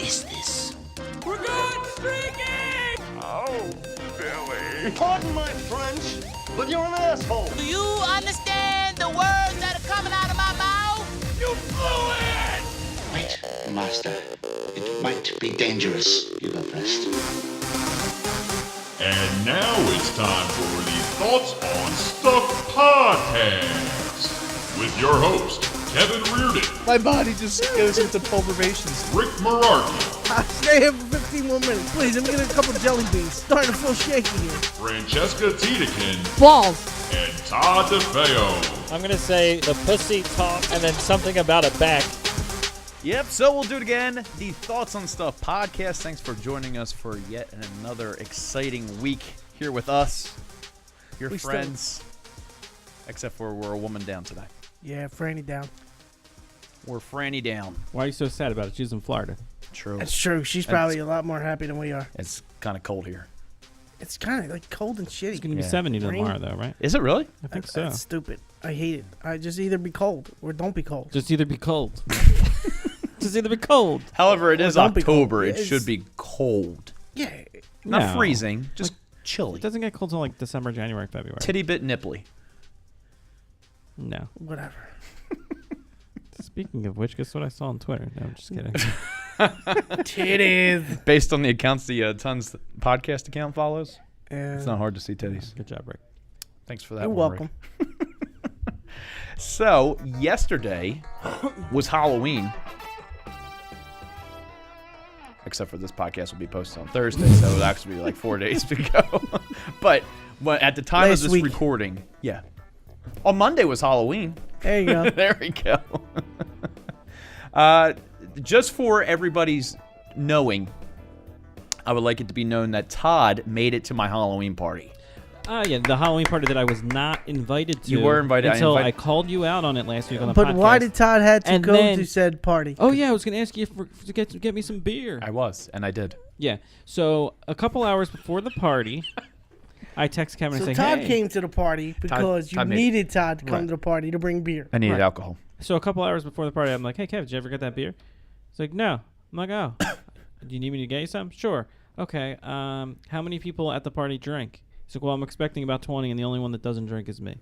is this? We're going streaking! Oh, Billy. Pardon my French, but you're an asshole. Do you understand the words that are coming out of my mouth? You blew it! Wait, Master. It might be dangerous. You go first. And now it's time for the Thoughts on Stuff podcast with your host, Kevin Reardon, My body just goes into pulverizations. Rick Mararki, I'll stay here for 15 more minutes. Please, let me get a couple jelly beans. Starting to feel shaky here. Francesca Tiedekin, Balls. and Todd DeFeo. I'm going to say the pussy talk and then something about a back. Yep, so we'll do it again. The Thoughts on Stuff podcast. Thanks for joining us for yet another exciting week here with us, your friends. Except for we're a woman down today. Yeah, Franny down. We're Franny down. Why are you so sad about it? She's in Florida. True. That's true. She's probably a lot more happy than we are. It's kind of cold here. It's kind of like cold and shitty. It's going to be Yeah. 70 Rain. tomorrow, though, right? Is it really? I think so. That's stupid. I hate it. I just either be cold or don't be cold. Just either be cold. Just either be cold. However, it is don't be cold. October. It It's- should be cold. Yeah. Not No. freezing, just chilly. It doesn't get cold until like December, January, February. Titty bit nipply. No. Whatever. Speaking of which, guess what I saw on Twitter? No, I'm just kidding. Titties. Based on the accounts the Tons podcast account follows, it's not Yeah. hard to see titties. Good job, Rick. Thanks for that. You're one, welcome. Rick. So, yesterday was Halloween. Except for this podcast will be posted on Thursday, so it'll actually be like 4 days to go. But at the time Last of this week. recording, yeah. On Monday was Halloween. There you go. There we go. Just for everybody's knowing, I would like it to be known that Todd made it to my Halloween party. Yeah, the Halloween party that I was not invited to. You were invited. Until I called you out on it last week on the podcast. But why did Todd have to And go then- to said party? Oh, yeah, I was going to ask you to get me some beer. I was, and I did. Yeah, so a couple hours before the party, I text Kevin So and say, Todd hey. came to the party because you Todd made- needed Todd to come Right. to the party to bring beer. I needed Right. alcohol. So a couple hours before the party, I'm like, hey, Kev, did you ever get that beer? He's like, no. I'm like, oh. Do you need me to get you some? Sure. Okay. How many people at the party drink? He's like, well, I'm expecting about 20, and the only one that doesn't drink is me.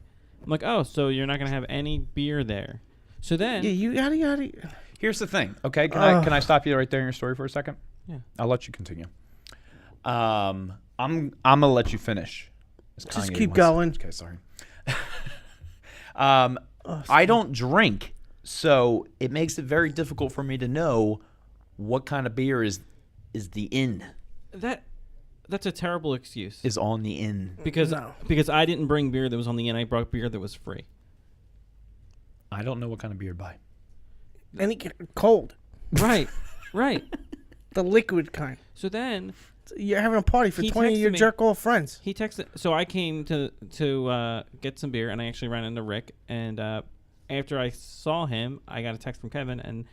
I'm like, oh, so you're not going to have any beer there. So then... Yeah, you gotta. Here's the thing, okay? Can I stop you right there in your story for a second? Yeah. I'll let you continue. I'm gonna let you finish. As Just Kanye keep once- going. Okay, sorry. I don't drink, so it makes it very difficult for me to know what kind of beer is the inn. That's a terrible excuse. Is on the inn. Because No. I didn't bring beer that was on the end. I brought beer that was free. I don't know what kind of beer to buy. Any cold, Right. Right. the liquid kind. So then... You're having a party for He 20 of texted your me. jerk off friends. He texted. So I came to get some beer, and I actually ran into Rick. And after I saw him, I got a text from Kevin, and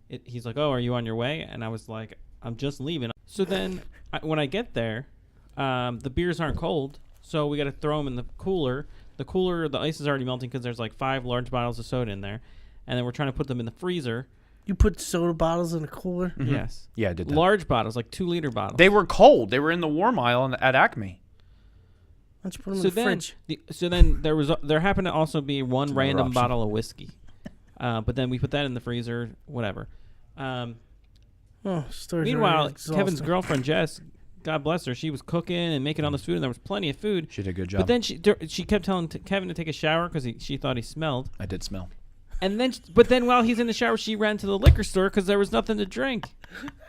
he's like, "Oh, are you on your way?" And I was like, "I'm just leaving." So then, when I get there, the beers aren't cold, so we got to throw them in the cooler. The ice is already melting because there's like 5 large bottles of soda in there, and then we're trying to put them in the freezer. You put soda bottles in the cooler. Yes. Yeah, I did that. Large bottles, like 2-liter bottles. They were cold. They were in the warm aisle at Acme. Let's put them So in the fridge. then there happened to also be one another random option. bottle of whiskey, but then we put that in the freezer. Whatever. Stories Meanwhile, are exhausting. Kevin's girlfriend Jess, God bless her, she was cooking and making all this food, and there was plenty of food. She did a good job. But then she kept telling Kevin to take a shower because she thought he smelled. I did smell. And then, but then while he's in the shower, she ran to the liquor store because there was nothing to drink.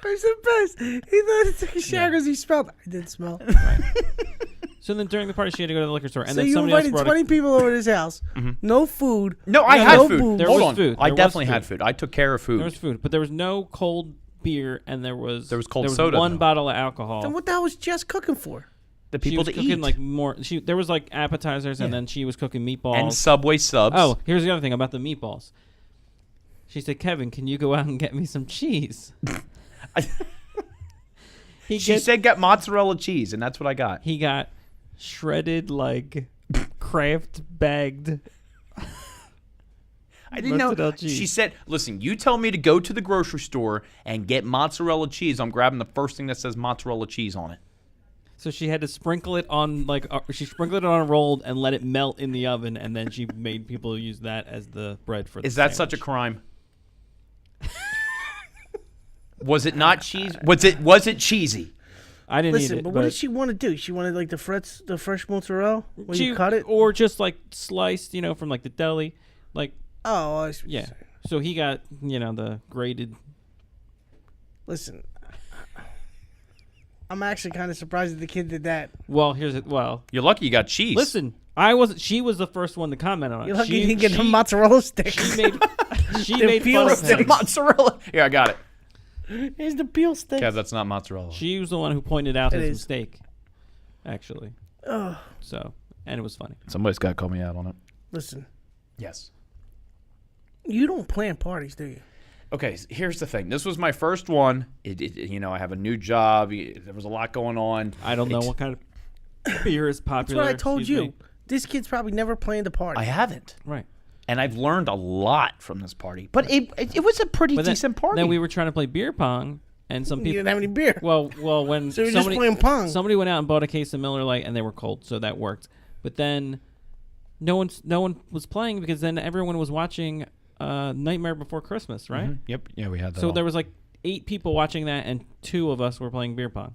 He's the best. He thought he took a shower because he smelled. I did smell. So then during the party, she had to go to the liquor store, and So then you somebody else invited brought 20 people over to his house. No food. No, I no had food. booze. There Hold was on. food. I There was definitely food. had food. I took care of food. There was food, but there was no cold beer, and there was cold soda, one though. bottle of alcohol. Then what the hell was Jess cooking for? The She people was to cooking eat. like more. There was like appetizers, and Yeah. then she was cooking meatballs. and Subway subs. Oh, here's the other thing about the meatballs. She said, "Kevin, can you go out and get me some cheese?" She said get mozzarella cheese, and that's what I got. He got shredded, like Kraft bagged. I didn't know. Mozzarella cheese. She said, listen, you tell me to go to the grocery store and get mozzarella cheese. I'm grabbing the first thing that says mozzarella cheese on it. So she had to sprinkle it on she sprinkled it on a roll and let it melt in the oven, and then she made people use that as the bread for the Is that such a crime? Was it not cheese? Was it cheesy? I didn't eat Listen, it. but what did she want to do? She wanted like the fresh mozzarella when you cut it? Or just like sliced, from like the deli. Like, Oh, I see what you're yeah. saying. So he got, the grated. Listen, I'm actually kind of surprised that the kid did that. Well, here's it. Well, You're lucky you got cheese. listen, she was the first one to comment on it. You're lucky you didn't get the mozzarella sticks. She made peel fun of sticks. him. mozzarella. Here, I got it. Here's the peel sticks. Kev, that's not mozzarella. She was the one who pointed out his is. mistake, actually. So, and it was funny. Somebody's got to call me out on it. Listen, Yes. you don't plan parties, do you? Okay, here's the thing. This was my first one. I have a new job. There was a lot going on. I don't know what kind of beer is That's popular. what I told excuse you. me. This kid's probably never planned a party. I haven't. Right. And I've learned a lot from this party. But it was a pretty But then, decent party. then we were trying to play beer pong, and some You people. didn't have any beer. Well, when So you're just playing pong. somebody went out and bought a case of Miller Lite, and they were cold, so that worked. But then, no one was playing because then everyone was watching Nightmare Before Christmas, right? Mhm. Yep. Yeah, we had that. So all. there was like 8 people watching that, and 2 of us were playing beer pong.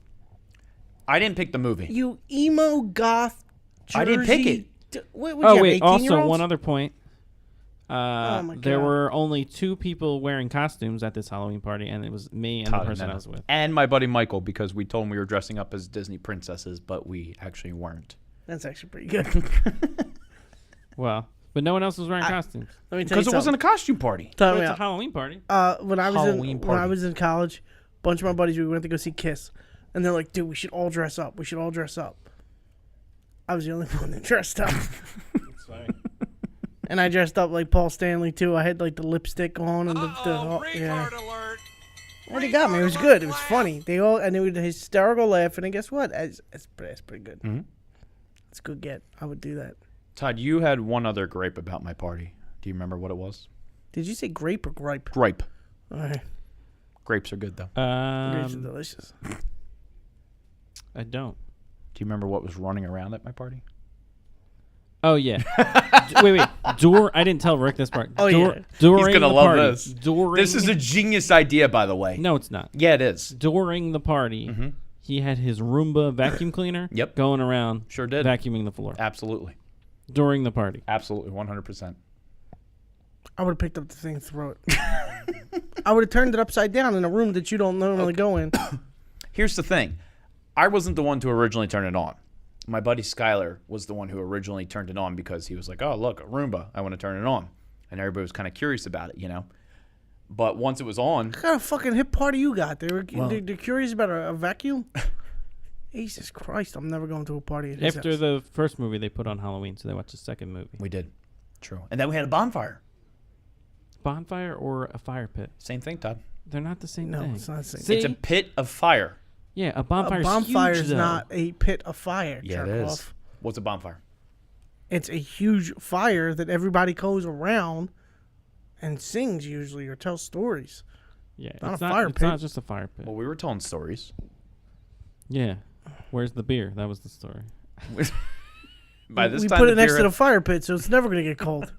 I didn't pick the movie. You emo goth Jersey. I didn't pick it. Oh wait! Also, one other point. my There God. were only 2 people wearing costumes at this Halloween party, and it was me and Todd the and person I Nana. was with. And my buddy Michael, because we told him we were dressing up as Disney princesses, but we actually weren't. That's actually pretty good. Well, but no one else was wearing costumes. Let me tell you Because it wasn't a costume party. But Time it's a out. Halloween party. When I was Halloween when party. I was in college, a bunch of my buddies we went to go see Kiss, and they're like, "Dude, we should all dress up. We should all dress up." I was the only one that dressed up, and I dressed up like Paul Stanley too. I had like the lipstick on and yeah. alert. And they got me. It was good. It was funny. They were hysterical laughing. And guess what? That's pretty good. Mhm. It's a good get. I would do that. Todd, you had one other gripe about my party. Do you remember what it was? Did you say grape or gripe? Gripe. All right. Grapes are good, though. Grapes are delicious. I don't. Do you remember what was running around at my party? Oh yeah. wait. I didn't tell Rick this part. Oh, yeah. During He's gonna the love party, this. This is a genius idea, by the way. No, it's not. Yeah, it is. During the party, he had his Roomba vacuum cleaner. Yep. Going around. Sure did. Vacuuming the floor Absolutely. during the party. Absolutely. 100%. I would have picked up the thing and throw it. I would have turned it upside down in a room that you don't normally go in. Here's the thing. I wasn't the one to originally turn it on. My buddy Skyler was the one who originally turned it on because he was like, oh, look, a Roomba. I want to turn it on. And everybody was kind of curious about it, But once it was on, What kind of fucking hip party you got? They're curious about a vacuum? Jesus Christ, I'm never going to a party at his After house. the first movie they put on Halloween, so they watched the second movie. we did. True. And then we had a bonfire. Bonfire or a fire pit? Same thing, Todd. They're not the same No, thing. it's not the same. See? It's a pit of fire. Yeah, a A bonfire. bonfire huge, is though. not a pit of fire. Yeah, it jerk is. off. What's a bonfire? It's a huge fire that everybody goes around and sings usually or tells stories. Yeah, not it's a fire It's pit. not just a fire pit. Well, we were telling stories. Yeah. Where's the beer? That was the story. By this we time, put the it next beer to the had- fire pit, so it's never going to get cold.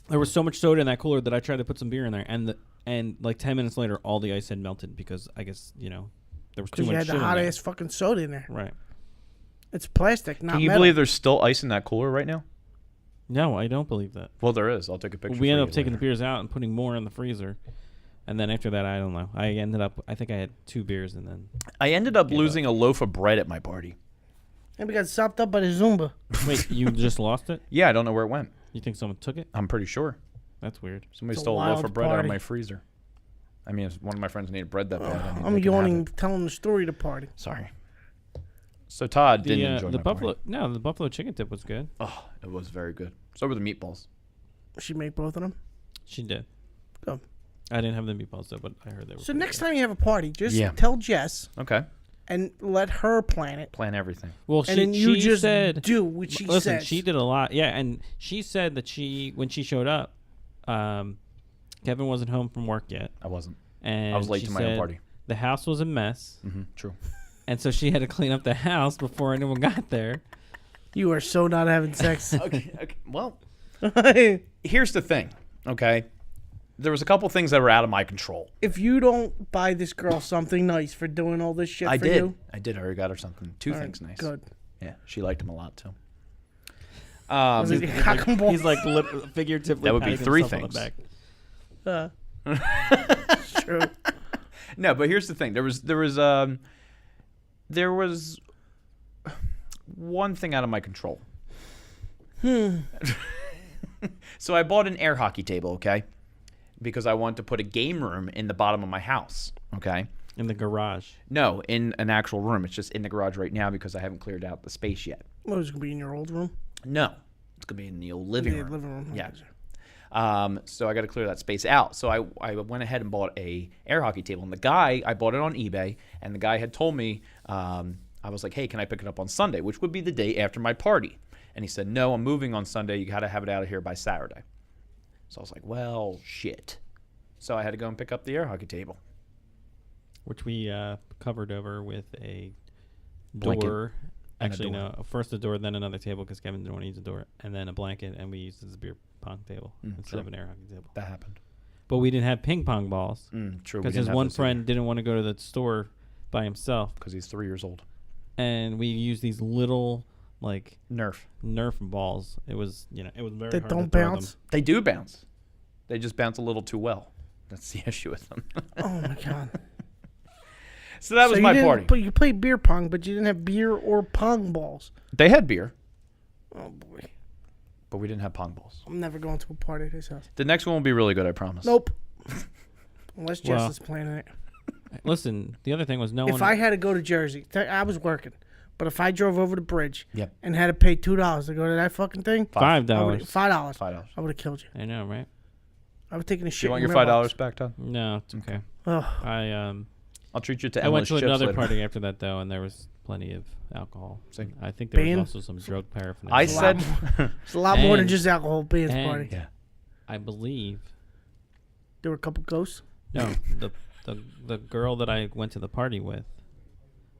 There was so much soda in that cooler that I tried to put some beer in there, and like 10 minutes later, all the ice had melted because I guess there was too Because much you had shit the in hot there. ass fucking soda in there. Right. It's plastic, not Can you metal. believe there's still ice in that cooler right now? No, I don't believe that. Well, there is. I'll take a picture. We for ended you up taking the later. beers out and putting more in the freezer, and then after that, I don't know. I think I had 2 beers, and then I ended up losing a loaf of bread at my party. And we got sopped up by the Zumba. wait, you just lost it? Yeah, I don't know where it went. You think someone took it? I'm pretty sure That's weird. somebody It's a stole a loaf wild of bread out of party. my freezer. I mean, if one of my friends needed bread that bad. I mean, I'm they can have yawning, it. telling the story of the party. Sorry. So Todd didn't enjoy the my buffalo. party. No, the buffalo chicken dip was good. Oh, it was very good. So were the meatballs. She made both of them. She did. Good. I didn't have the meatballs though, but I heard they were. So pretty next good. time you have a party, just Yeah. tell Jess Okay. and let her plan it. Plan everything. Well, And then you she just said, do what she listen, says. she did a lot. Yeah, and she said that when she showed up, Kevin wasn't home from work yet. I wasn't. And I was late she to my own said party. The house was a mess. True. And so she had to clean up the house before anyone got there. You are so not having sex. Okay. Well, here's the thing, okay? There was a couple things that were out of my control. If you don't buy this girl something nice for doing all this shit I for did. you. I did. I already got her something. Two all things right, nice. Good. Yeah, she liked them a lot, too. Was it your cock and balls? He's like figuratively That would be patting three himself on things. the back. It's true. No, but here's the thing. There was one thing out of my control. So I bought an air hockey table, okay? Because I wanted to put a game room in the bottom of my house, okay? In the garage. No, in an actual room. It's just in the garage right now because I haven't cleared out the space yet. What, was it going to be in your old room? No, it's going to be in the old living Yeah, room. living room. Yeah. So I got to clear that space out. So I went ahead and bought a air hockey table. And I bought it on eBay, and the guy had told me, I was like, hey, can I pick it up on Sunday, which would be the day after my party? And he said, no, I'm moving on Sunday. You got to have it out of here by Saturday. So I was like, well, shit. So I had to go and pick up the air hockey table. Which we covered over with a Blanket door. and a Actually, door. no. First a door, then another table because Kevin didn't want to use a door. And then a blanket, and we used it as a beer pong table instead true. of an air hockey table. That happened. But we didn't have ping pong balls True. because his one friend didn't want to go to the store by himself. Because he's 3 years old. And we used these little, like, Nerf. balls. It was, it was very That hard don't to throw bounce? them. They do bounce. They just bounce a little too well. That's the issue with them. Oh, my God. So that was you my didn't party. But you played beer pong, but you didn't have beer or pong balls. They had beer, Oh, boy. but we didn't have pong balls. I'm never going to a party at his house. The next one will be really good, I promise. Nope. Unless Jess Well, is planning it. Listen, the other thing was no If one. I had to go to Jersey, I was working. But if I drove over the bridge Yep. and had to pay $2 to go to that fucking thing, $5. $5. $5. I would have killed you. I know, right? I would have taken a Do shit. you want in your mailbox. $5 back, Todd? No, it's okay. Ugh. I'll treat you to I went endless to chips another later. party after that though, and there was plenty of alcohol. See? I think there Bane? was also some drug paraphernalia. I said, It's a lot more than And- just alcohol at Ben's and- party. yeah. I believe There were a couple ghosts. no, the girl that I went to the party with,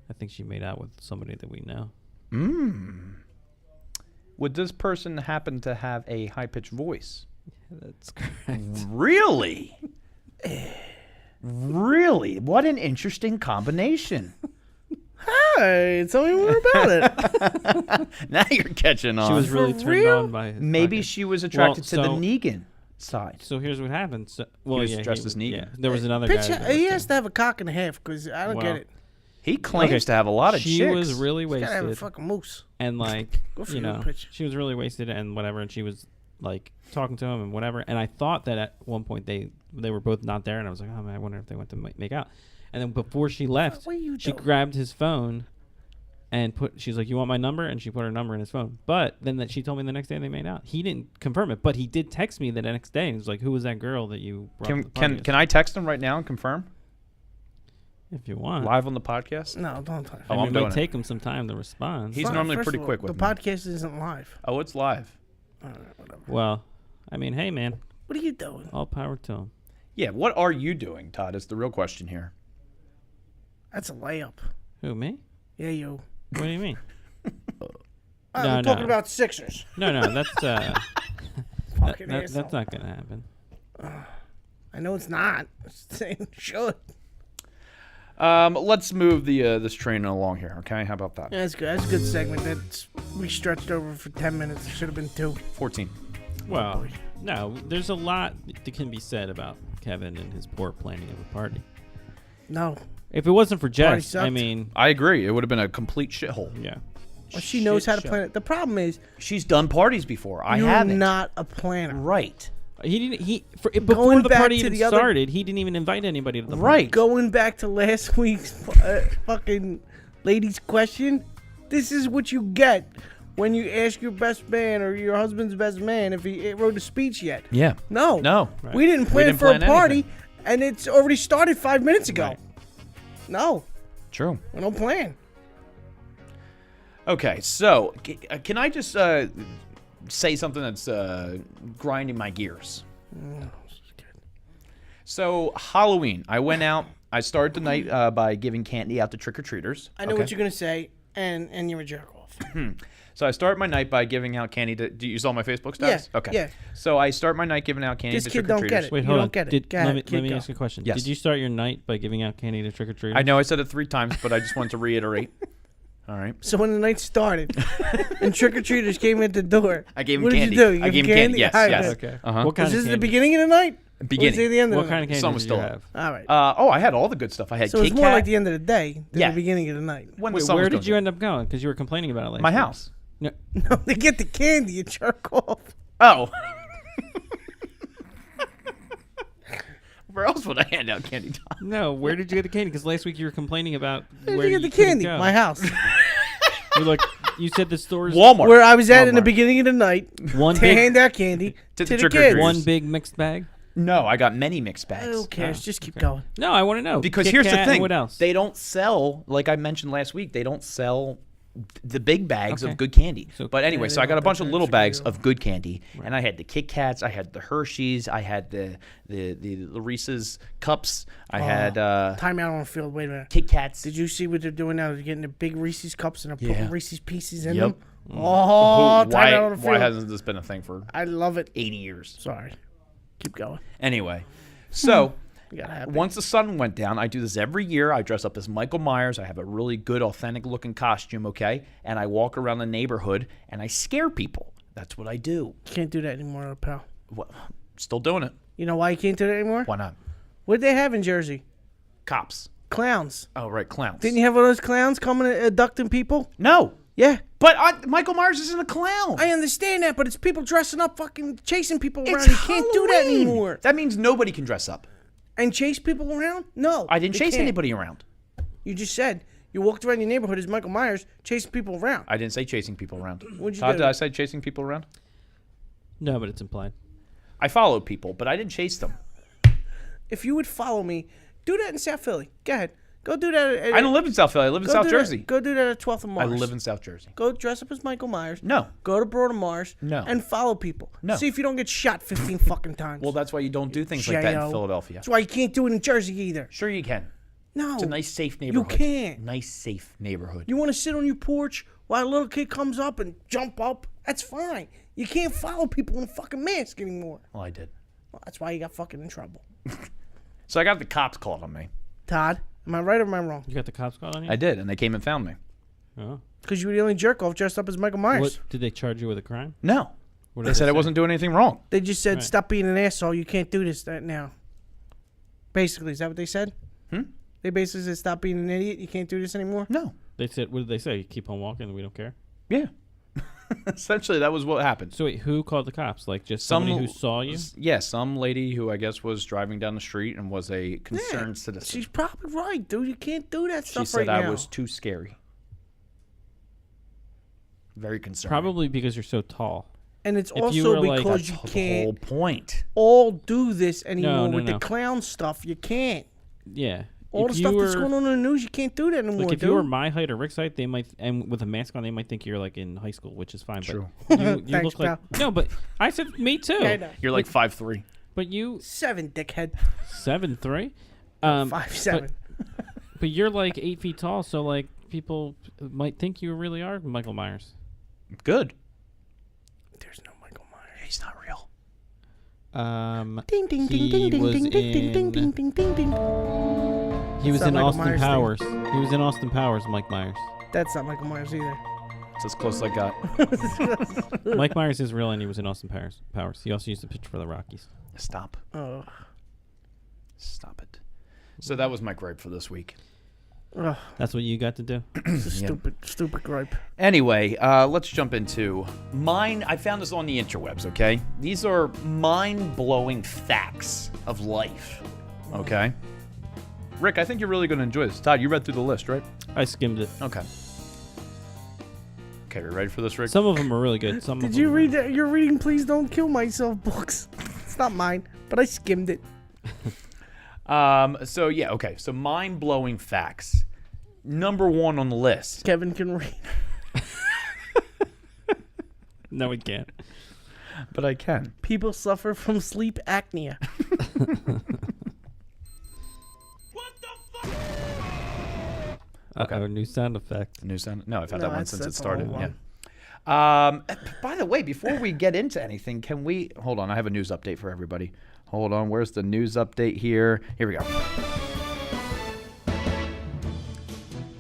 I think she made out with somebody that we know. Would this person happen to have a high-pitched voice? That's correct. Really? Really? What an interesting combination. Hey, tell me more about it. Now you're catching on. She was really For turned real? on by his Maybe podcast. she was attracted to the so- Negan side. So here's what happened. So, well, was yeah, dressed as Negan. Yeah, there was another Bitch, guy. that he was has to have a cock and a half because I don't Well, get it. He claims Okay, to have a lot of she chicks. was really He's gotta have a wasted, fucking moose. and like Good for you you, know, bitch. she was really wasted and whatever, and she was like talking to him and whatever. And I thought that at one point they were both not there, and I was like, oh man, I wonder if they went to make out. And then before she left, What are you she doing? grabbed his phone and she's like, you want my number? And she put her number in his phone. But then that she told me the next day they made out. He didn't confirm it, but he did text me the next day and he was like, who was that girl that you brought to the party? Can I text him right now and confirm? If you want. Live on the podcast? No, don't talk. Oh, I mean, I'm it doing might it. take him some time to respond. He's normally First pretty of all, quick with the me. podcast isn't live. Oh, it's live. Whatever. Well, I mean, hey, man, What are you doing? all power to him. Yeah, what are you doing, Todd, is the real question here. That's a layup. Who, me? Yeah, you. What do you mean? I'm talking about Sixers. No, that's Fucking asshole. that's not gonna happen. I know it's not. I'm just saying it should. Let's move this train along here, okay? How about that? Yeah, that's good. That's a good segment. We stretched over for 10 minutes. It should have been 2. 14. Well, no, there's a lot that can be said about Kevin and his poor planning of a party. No. If it wasn't for Party Jess, sucked. I mean, I agree. It would have been a complete shithole. yeah. Well, she knows how to Shit plan show. it. The problem is, She's done parties before. I you're haven't. not a planner. Right. He didn't. Before Going the back party to even the other- started, he didn't even invite anybody to the party. Right. Going back to last week's fucking ladies' question, this is what you get when you ask your best man or your husband's best man if he wrote a speech yet. Yeah. No. No. We didn't plan didn't for plan a party, anything. and it's already started 5 minutes ago. Right. No. True. We don't plan. Okay, so can I just say something that's grinding my gears? So Halloween, I went out. I started the night by giving candy out to trick-or-treaters. I know what you're going to say, and you're a jerk off. So I start my night by giving out candy to. Do you saw my Facebook status? Yeah, Okay. yeah. So I start my night giving out candy This to kid trick-or-treaters. don't get it. Wait, You hold don't on. get it. Go ahead, let me kid, go. ask you a question. Yes. Did you start your night by giving out candy to trick-or-treaters? I know I said it 3 times, but I just wanted to reiterate. All right. So when the night started and trick-or-treaters came in the door, I gave him what candy. did you do? You I gave gave him candy. Yes, All right, yes. good. Okay. Uh-huh. What kind Was of this the candy? beginning of the night? Beginning. Or was it the end of What the kind night? of candy Sun did was you still have? All right. I had all the good stuff. I had So it's Kit more Kat. like the end of the day than Yeah. the beginning of the night. When the Wait, sun where was did going you down. end up going? Because you were complaining about it last My week. house. No, No, they get the candy, you jerk off. Oh. Where else would I hand out candy, Tom? no. Where did you get the candy? Because last week you were complaining about Where where did you get the couldn't candy? go. My house. You're like, you said the stores. Walmart. Where I was at in the Walmart. beginning of the night One to big, hand out candy To to the the trick-or-treaters. kids. one big mixed bag. No, I got many mixed bags. Who cares? Just keep going. No, I want to know. Because Kit here's the Kat and thing. What else? They don't sell, like I mentioned last week, they don't sell the big bags Okay. of good candy. So- But anyway, Yeah, so I they got a don't bunch of think little that's bags real. of good candy, and I had the Kit Kats, I had the Hershey's, I had the Reese's cups, I had Time out on the field. Wait a minute. Kit Kats. Did you see what they're doing now? They're getting the big Reese's cups and they're Yeah. putting Reese's pieces in Yep. them. Oh, time why, out on the field. why hasn't this been a thing for I love it. 80 years? Sorry. Keep going. Anyway, so You gotta have it. once the sun went down, I do this every year. I dress up as Michael Myers. I have a really good, authentic-looking costume, okay? And I walk around the neighborhood, and I scare people. That's what I do. You can't do that anymore, pal. Well, still doing it. You know why you can't do that anymore? Why not? What did they have in Jersey? Cops. Clowns. Oh, right, clowns. Didn't you have one of those clowns coming and abducting people? No. Yeah. But Michael Myers isn't a clown. I understand that, but it's people dressing up, fucking chasing people around. It's You can't do that Halloween. anymore. That means nobody can dress up. And chase people around? No. I didn't they chase can't. anybody around. You just said you walked around your neighborhood as Michael Myers chasing people around. I didn't say chasing people around. What'd you Todd, do? did I say chasing people around? No, but it's implied. I followed people, but I didn't chase them. If you would follow me, do that in South Philly. Go ahead. Go do that. At, I don't live in South Philly. I live in go South do that- Jersey. Go do that at 12th of I Mars. live in South Jersey. Go dress up as Michael Myers. No. Go to Broad of Mars. No. And follow people. No. See if you don't get shot 15 fucking times. Well, that's why you don't do things like that in J.O. Philadelphia. That's why you can't do it in Jersey either. Sure you can. No. It's a nice, safe neighborhood. can't. Nice, safe neighborhood. You want to sit on your porch while a little kid comes up and jump up? That's fine. You can't follow people in a fucking mask anymore. Well, I did. Well, that's why you got fucking in trouble. So I got the cops called on me. Todd, am I right or am I wrong? You got the cops called on you? I did, and they came and found me. Oh. Because you were the only jerk off dressed up as Michael Myers. What did they charge you with a crime? No. What They did said I say? wasn't doing anything wrong. They just said, Right. stop being an asshole. You can't do this now. Basically, is that what they said? They basically said, stop being an idiot. You can't do this anymore? No. They said, what did they say? Keep on walking. We don't care. Yeah. Essentially, that was what happened. So wait, who called the cops? Like just somebody who saw you? Yeah, some lady who I guess was driving down the street and was a concerned citizen. She's probably right, dude. You can't do that She stuff said right now. I was too scary. Very concerned. Probably because you're so tall. And it's if you also were, like- because That's you the can't whole point. all do this anymore No, with no. the clown stuff. You can't. Yeah. All If the you stuff that's were- going on in the news, you can't do that anymore, Like if dude. you were my height or Rick's height, they might, and with a mask on, they might think you're like in high school, which is fine. True. But you Thanks, look like no, but I said me too. I know. You're like 5'3". But you 7, dickhead. 7'3", 5'7". but you're like 8 feet tall, so like people might think you really are Michael Myers. Good. There's no Michael Myers. He's not real. Ding ding He ding ding was ding ding ding ding in- ding ding ding ding. He was That's in not Michael Austin Myers' Powers. He was in Austin Powers, Mike Myers. That's not Michael Myers either. It's as close as I got. Mike Myers is real, and he was in Austin Powers. He also used to pitch for the Rockies. Stop. Oh. Stop it. So that was my gripe for this week. Ugh, That's what you got to do. it's a stupid gripe. Anyway, let's jump into mine. I found this on the interwebs, okay? These are mind-blowing facts of life, okay? Rick, I think you're really going to enjoy this. Todd, you read through the list, right? I skimmed it. Okay. Okay, you ready for this, Rick? Some of them are really good. Some Did of you them read that? You're reading Please Don't Kill Myself books. It's not mine, but I skimmed it. So yeah, okay. So mind-blowing facts. number one on the list. Kevin can read. No, we can't. But I can. People suffer from sleep apnea. Okay. New sound effect. New sound? No, I've had No, that one that's- since it that's started. the whole Yeah. By the way, before we get into anything, can we hold on? I have a news update for everybody. Hold on. Where's the news update here? Here we go.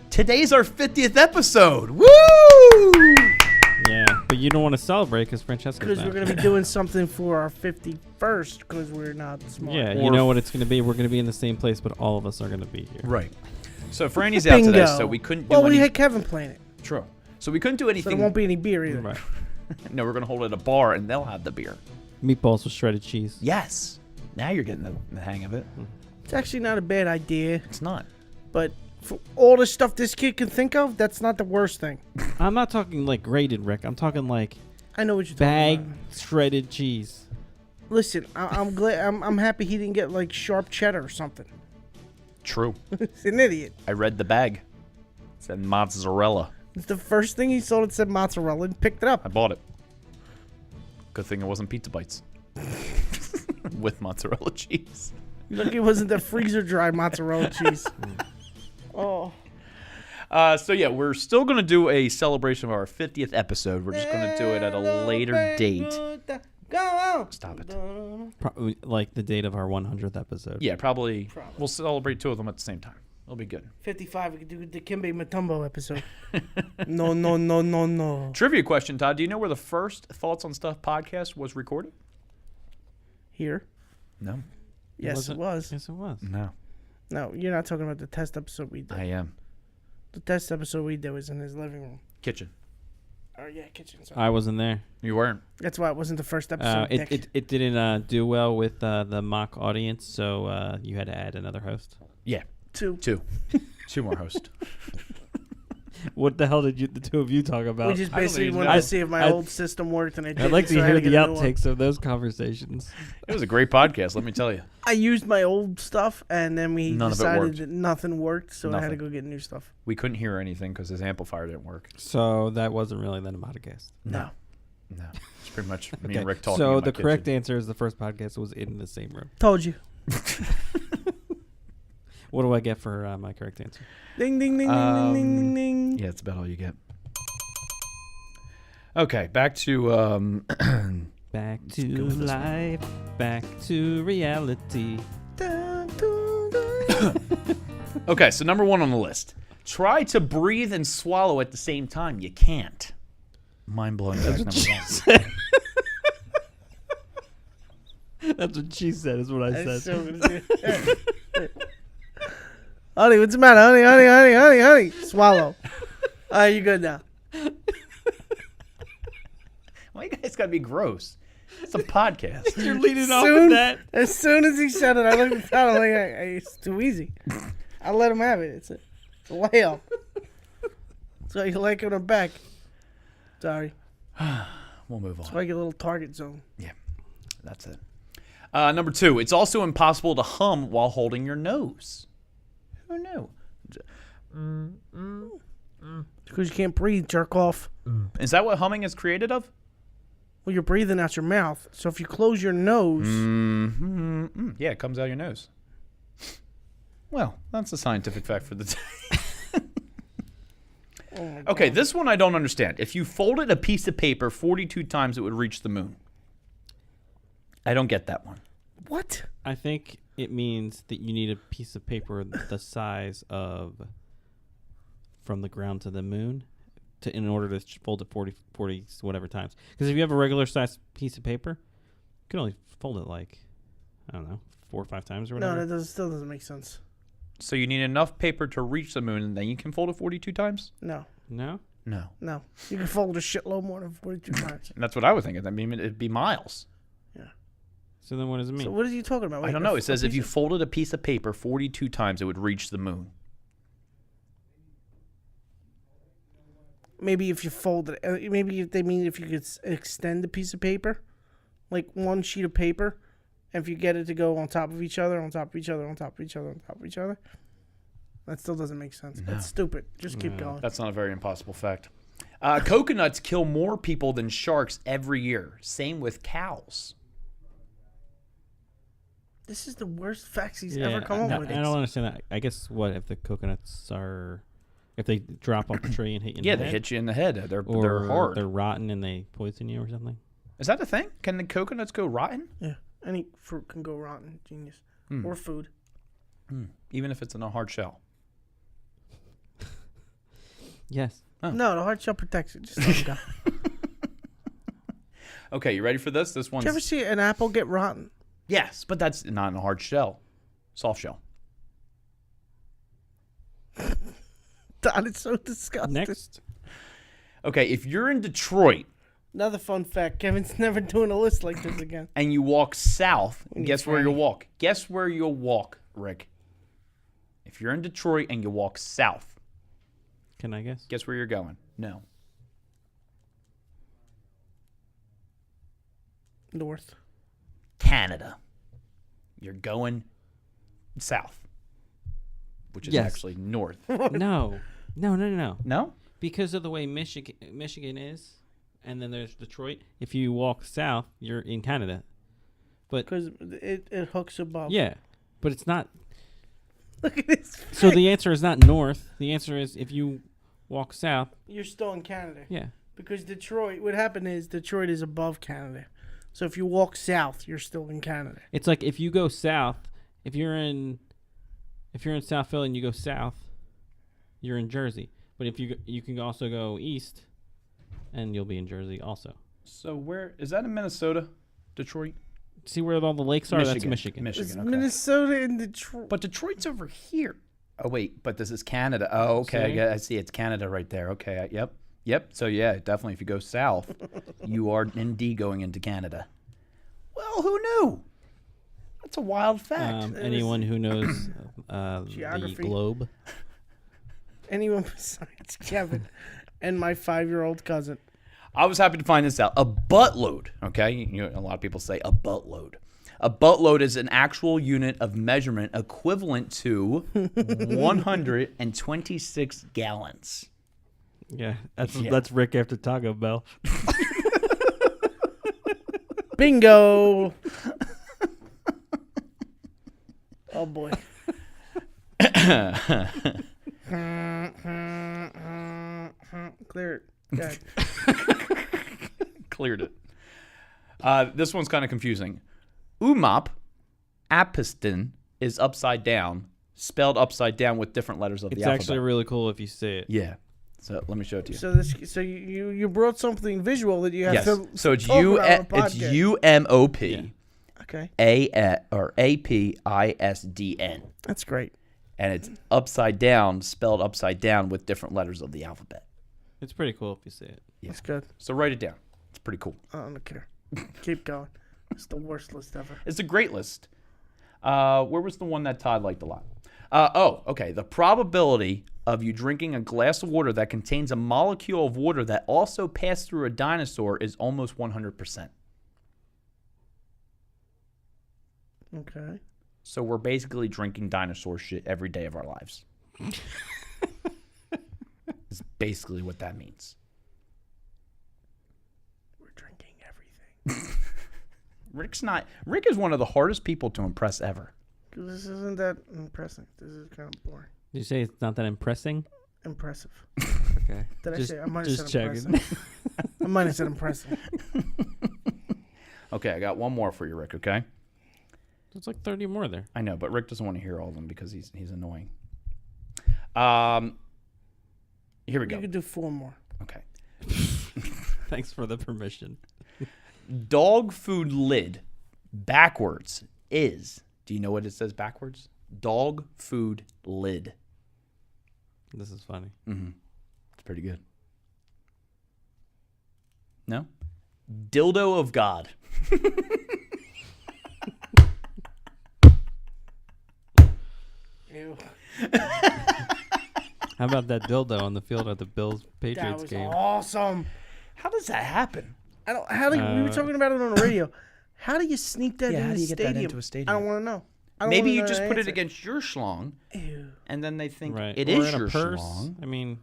Today's our 50th episode. Woo! Yeah, but you don't want to celebrate because Francesca's Because we're going to be doing something for our 51st because we're not smart. Yeah, you know what it's going to be. We're going to be in the same place, but all of us are going to be here. Right. So Franny's out today, so we couldn't do Well, we any... had Kevin playing it. True. So we couldn't do So anything... there won't be any beer either. Right. No, we're going to hold it at a bar, and they'll have the beer. Meatballs with shredded cheese. Yes. Now you're getting the hang of it. It's actually not a bad idea, It's not. but for all the stuff this kid can think of, that's not the worst thing. I'm not talking like grated, Rick. I'm talking like I know what you're bag talking about. shredded cheese. Listen, I'm glad. I'm happy he didn't get like sharp cheddar or something. True. He's an idiot. I read the bag. It said mozzarella. It's the first thing he saw that said mozzarella and picked it up. I bought it. Good thing it wasn't pizza bites. With mozzarella cheese. Look, it wasn't the freezer dry mozzarella cheese. Oh. So yeah, we're still going to do a celebration of our 50th episode. We're just going to do it at a later date. Go on. Stop it. Probably like the date of our 100th episode. Yeah, probably. We'll celebrate two of them at the same time. It'll be good. 55. We could do the Kimbe Matumbo episode. No. Trivia question, Todd. Do you know where the first Thoughts on Stuff podcast was recorded? Here. No. Yes, it was. Yes, it was. No. No, you're not talking about the test episode we did. I am. The test episode we did was in his living room. Kitchen. Oh, yeah, kitchen. Sorry. I wasn't there. You weren't. That's why it wasn't the first episode. It didn't do well with the mock audience, so you had to add another host. Yeah. Two. Two more hosts. What the hell did the two of you talk about? We just I don't basically even wanted know. to see if my old system worked, and it didn't. I'd like to so I had hear the get a new one. outtakes of those conversations. It was a great podcast, let me tell you. I used my old stuff, and then we None of it decided worked. that nothing worked, so I had to Nothing. go get new stuff. We couldn't hear anything because his amplifier didn't work. So that wasn't really then a podcast. No. No. It's pretty much me Okay. and Rick talking So in my the correct kitchen. answer is the first podcast was in the same room. Told you. What do I get for my correct answer? Ding, ding, ding, ding, ding, ding, ding. Yeah, it's about all you get. Okay, back to Back Let's to go with this one. life, back to reality. Okay, so number one on the list. Try to breathe and swallow at the same time. You can't. Mind blowing. That's number one. That's what she said, is what I That's said. so good. Honey, what's the matter? Honey. Swallow. All right, you good now. Why you guys gotta be gross? It's a podcast. You're leading off Soon- with that. As soon as he said it, I looked at Todd. I'm like, it's too easy. I let him have it. It's a layup. So you like him back. Sorry. We'll move It's on. like a little target zone. Yeah, that's it. Number two. It's also impossible to hum while holding your nose. Who knew? Because you can't breathe, jerk off. Is that what humming is created of? Well, you're breathing out your mouth. So if you close your nose, Yeah, it comes out your nose. Well, that's a scientific fact for the day. oh my Okay, God. this one I don't understand. If you folded a piece of paper 42 times, it would reach the moon. I don't get that one. What? I think it means that you need a piece of paper the size of from the ground to the moon in order to fold it 40 whatever times. Because if you have a regular size piece of paper, you can only fold it like, I don't know, 4 or 5 times or No, whatever. that still doesn't make sense. So you need enough paper to reach the moon, and then you can fold it 42 times? No. No? No. You can fold a shitload more than 42 times. And that's what I would think. I mean, it'd be miles. So then what does it mean? So what are you talking about? I don't know. It says if you folded a piece of paper 42 times, it would reach the moon. Maybe if you fold it, maybe if they mean if you could extend a piece of paper, like one sheet of paper, and if you get it to go on top of each other, on top of each other, on top of each other, on top of each other, That still doesn't make sense. That's stupid. Just keep going. That's not a very impossible fact. Coconuts kill more people than sharks every year. Same with cows. This is the worst facts he's ever come up with. I don't understand that. I guess what if the coconuts are, if they drop off the tree and hit you in the head? Yeah, they hit you in the head. They're Or hard. they're rotten and they poison you or something? Is that a thing? Can the coconuts go rotten? Yeah. Any fruit can go rotten. Genius. Or food. Even if it's in a hard shell? Yes. Oh. No, the hard shell protects it. Just let it go. Okay, you ready for this? This one's... Did you ever see an apple get rotten? Yes, but that's not in a hard shell. Soft shell. God, it's so disgusting. Next. Okay, if you're in Detroit Another fun fact. Kevin's never doing a list like this again. and you walk south, need guess where Franny. you'll walk? Guess where you'll walk, Rick? If you're in Detroit and you walk south, Can I guess? guess where you're going? No. North. Canada. You're going south, which is Yes. actually north. No. No? Because of the way Michigan is, and then there's Detroit. If you walk south, you're in Canada. But Because it hooks above. yeah, but it's not. Look at this. So the answer is not north. The answer is if you walk south. You're still in Canada. Yeah. Because Detroit, what happened is Detroit is above Canada. So if you walk south, you're still in Canada. It's like if you go south, if you're in South Philly and you go south, you're in Jersey. But if you can also go east, and you'll be in Jersey also. So where is that in Minnesota? Detroit? See where all the lakes are? That's Michigan. It's Michigan, okay. Minnesota and Detroit. But Detroit's over here. Oh wait, but this is Canada. Oh, okay. See? I see. It's Canada right there. Okay. Yep. So yeah, definitely. If you go south, you are indeed going into Canada. Well, who knew? That's a wild fact. Anyone who knows the Geography. globe. Anyone besides Kevin and my 5-year-old cousin. I was happy to find this out. A buttload. Okay, a lot of people say a buttload. A buttload is an actual unit of measurement equivalent to 126 gallons. Yeah, that's Rick after Taco Bell. Bingo. Oh boy. Clear it. Good. Cleared it. This one's kind of confusing. Umap, apiston, is upside down, spelled upside down with different letters of It's the alphabet. actually really cool if you say it. Yeah. So let me show it to you. So you brought something visual that you have Yes. to. So it's talk about on a it's podcast. UMOP Okay. APISDN, That's great. and it's upside down, spelled upside down with different letters of the alphabet. It's pretty cool if you say it. That's good. So write it down. It's pretty cool. I don't care. Keep going. It's the worst list ever. It's a great list. Where was the one that Todd liked a lot? Okay. The probability of you drinking a glass of water that contains a molecule of water that also passed through a dinosaur is almost 100%. Okay. So we're basically drinking dinosaur shit every day of our lives. Is basically what that means. We're drinking everything. Rick is one of the hardest people to impress ever. This isn't that impressive. This is kind of boring. Did you say it's not that impressing? Impressive. Okay. Did I say? I might have just said checking. impressive. I might have said impressive. Okay, I got one more for you, Rick, okay? There's like 30 more there. I know, but Rick doesn't want to hear all of them because he's annoying. Here we go. You could do 4 more. Okay. Thanks for the permission. Dog food lid backwards is, do you know what it says backwards? Dog food lid. This is funny. It's pretty good. No? Dildo of God. Ew. How about that dildo on the field at the Bills That Patriots was game? awesome. How does that happen? I don't. How do you, we were talking about it on the radio? How do you sneak that Yeah, in how the do you get stadium? that into a stadium? I don't want to know. Maybe wanna you know just the put it answer. against your schlong, Ew. and then they think Right. it Or is in a your purse. schlong. I mean,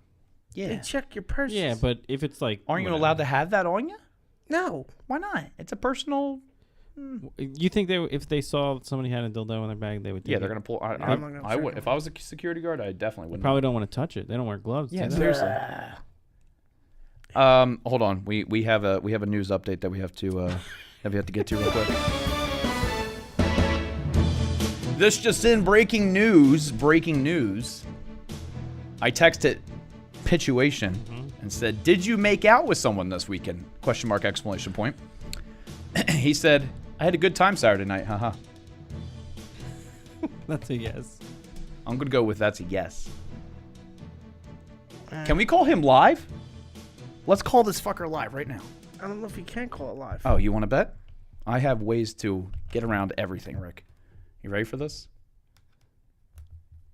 Yeah. They check your purse. yeah, but if it's like, Aren't you whatever. allowed to have that on you? No. Why not? It's a personal. You think if they saw somebody had a dildo in their bag, they would? Take Yeah, they're it? gonna pull. I'm not gonna I would check if I was a security guard. I definitely They wouldn't. probably don't want to touch it. They don't wear gloves. Yeah, do they? seriously. Hold on. We have a news update that we have to get to real quick. This just in, breaking news. I texted Pituation and said, "Did you make out with someone this weekend?" Question mark, exclamation point. He said, "I had a good time Saturday night, haha." That's a yes. I'm gonna go with that's a yes. Can we call him live? Let's call this fucker live right now. I don't know if you can call it live. Oh, you want to bet? I have ways to get around everything, Rick. You ready for this?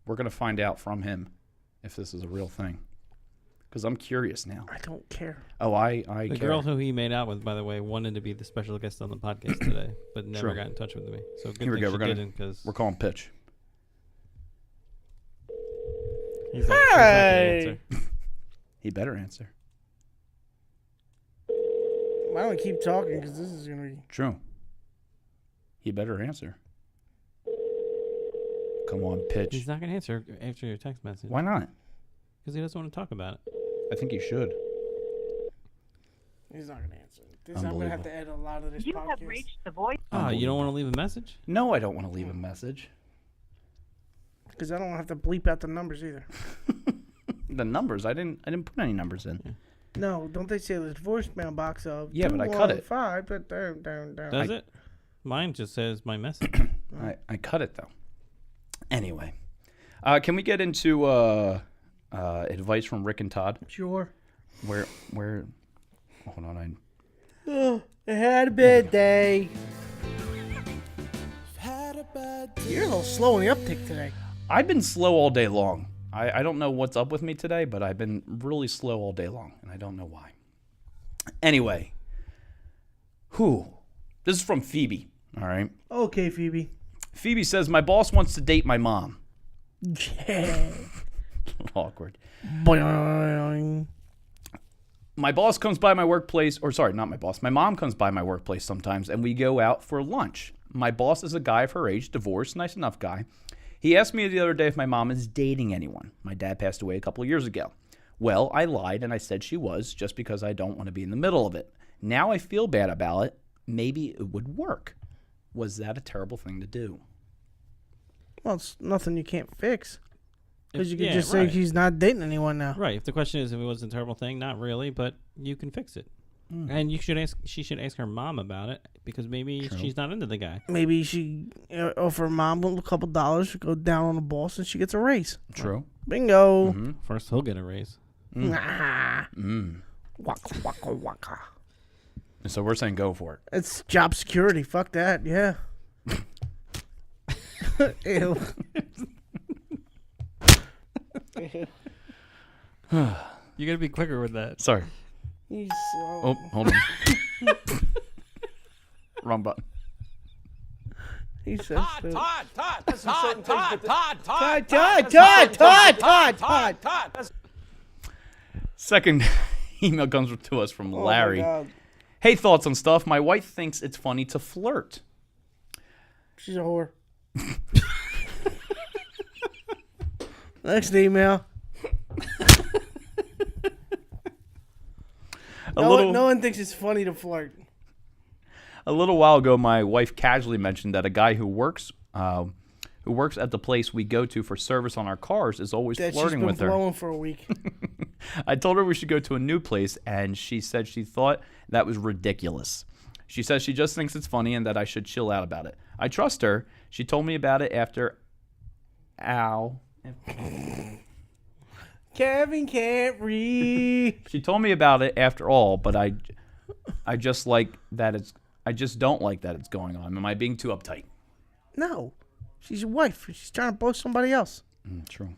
We're going to find out from him if this is a real thing. Because I'm curious now. I don't care. Oh, I The care. girl who he made out with, by the way, wanted to be the special guest on the podcast today, but never True. got in touch with me. So good Here we thing go. she didn't, because We're calling pitch. he's not gonna answer. He better answer. Why don't we keep talking? Because this is going to be... True. He better answer. Come on, pitch. He's not gonna answer after your text message. Why not? Because he doesn't want to talk about it. I think he should. He's not going to answer. I'm going to have to edit a lot of this You podcast. have reached the voice. Oh, you don't want to leave a message? No, I don't want to leave a message. Because I don't have to bleep out the numbers either. The numbers, I didn't put any numbers in. No, don't they say the voicemail box of... Yeah, but I cut it. 215, but down. Does it? Mine just says my message. I cut it though. Anyway, can we get into advice from Rick and Todd? Sure. Where? Hold on, I had a bad day. You're a little slow in the uptick today. I've been slow all day long. I don't know what's up with me today, but I've been really slow all day long, and I don't know why. Anyway, this is from Phoebe. All right. Okay, Phoebe. Phoebe says my boss wants to date my mom. Yeah. Awkward. Boing. My boss comes by my workplace, or sorry, not my boss. My mom comes by my workplace sometimes, and we go out for lunch. My boss is a guy of her age, divorced, nice enough guy. He asked me the other day if my mom is dating anyone. My dad passed away a couple of years ago. Well, I lied and I said she was, just because I don't want to be in the middle of it. Now I feel bad about it. Maybe it would work. Was that a terrible thing to do? Well, it's nothing you can't fix. Because you could Yeah, just say right. she's not dating anyone now. Right. If the question is if it was a terrible thing, not really, but you can fix it. And she should ask her mom about it, because maybe she's not into the guy. Maybe she offer her mom a couple dollars to go down on the boss and she gets a raise. True. Bingo. First, he'll get a raise. Nah. Waka, waka, waka. So we're saying go for it. It's job security. Fuck that. Yeah. Ew. You gotta be quicker with that. Sorry. He's slow. Oh, hold on. Wrong button. He's so stupid. Todd. Second email comes to us from Oh my Larry. God. Hey, thoughts on stuff. My wife thinks it's funny to flirt. She's a whore. Next email. No one thinks it's funny to flirt. A little while ago, my wife casually mentioned that a guy who works at the place we go to for service on our cars is always That she's flirting been with her. blowing for a week. I told her we should go to a new place, and she said she thought that was ridiculous. She says she just thinks it's funny and that I should chill out about it. I trust her. She told me about it after... Ow. Kevin can't read. She told me about it after all, but I just like that it's... I just don't like that it's going on. Am I being too uptight? No. She's your wife. She's trying to blow somebody else. True.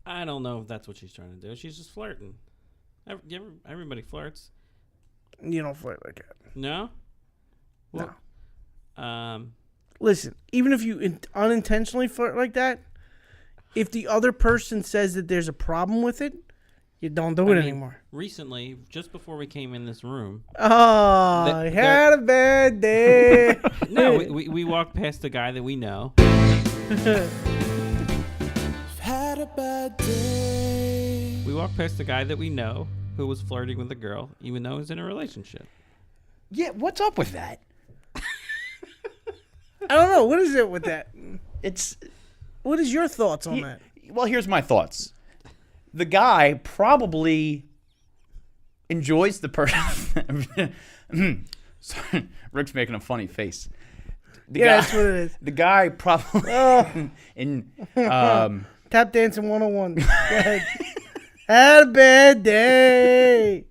I don't know if that's what she's trying to do. She's just flirting. Everybody flirts. You don't flirt like that. No? No. listen, even if you unintentionally flirt like that, if the other person says that there's a problem with it, you don't do it anymore. Recently, just before we came in this room, I had a bad day. no, we walked past a guy that we know. Had a bad day. We walked past a guy that we know who was flirting with a girl, even though he's in a relationship. Yeah, what's up with that? I don't know. What is it with that? It's What is your thoughts on that? well, here's my thoughts. The guy probably enjoys the person. Sorry, Rick's making a funny face. That's what it is. The guy probably Tap dancing 101. Go ahead. Had a bad day.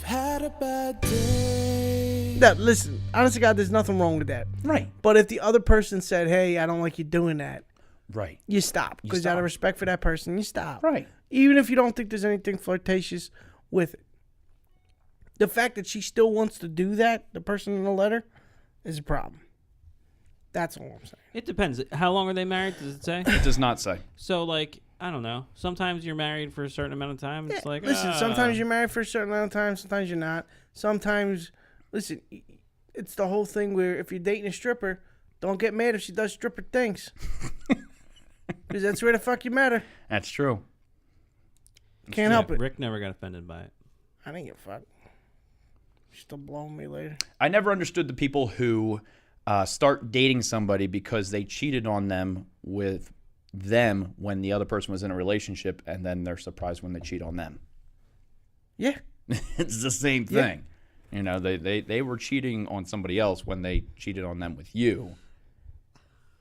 Had a bad day. No, listen, honestly, God, there's nothing wrong with that. right, But if the other person said, "Hey, I don't like you doing that," right, you stop. Because out stop. of respect for that person, you stop. right. Even if you don't think there's anything flirtatious with it. The fact that she still wants to do that, the person in the letter, is a problem. That's all I'm saying. It depends. How long are they married? Does it say? It does not say. So, like, I don't know. Sometimes you're married for a certain amount of time. It's like, Listen, sometimes you're married for a certain amount of time, sometimes you're not. Sometimes, listen, it's the whole thing where if you're dating a stripper, don't get mad if she does stripper things. Because that's where the fuck you matter. That's true. Can't help it. Rick never got offended by it. I didn't give a fuck. She's still blowing me later. I never understood the people who start dating somebody because they cheated on them with them when the other person was in a relationship, and then they're surprised when they cheat on them. Yeah. It's the same thing. You know, they were cheating on somebody else when they cheated on them with you.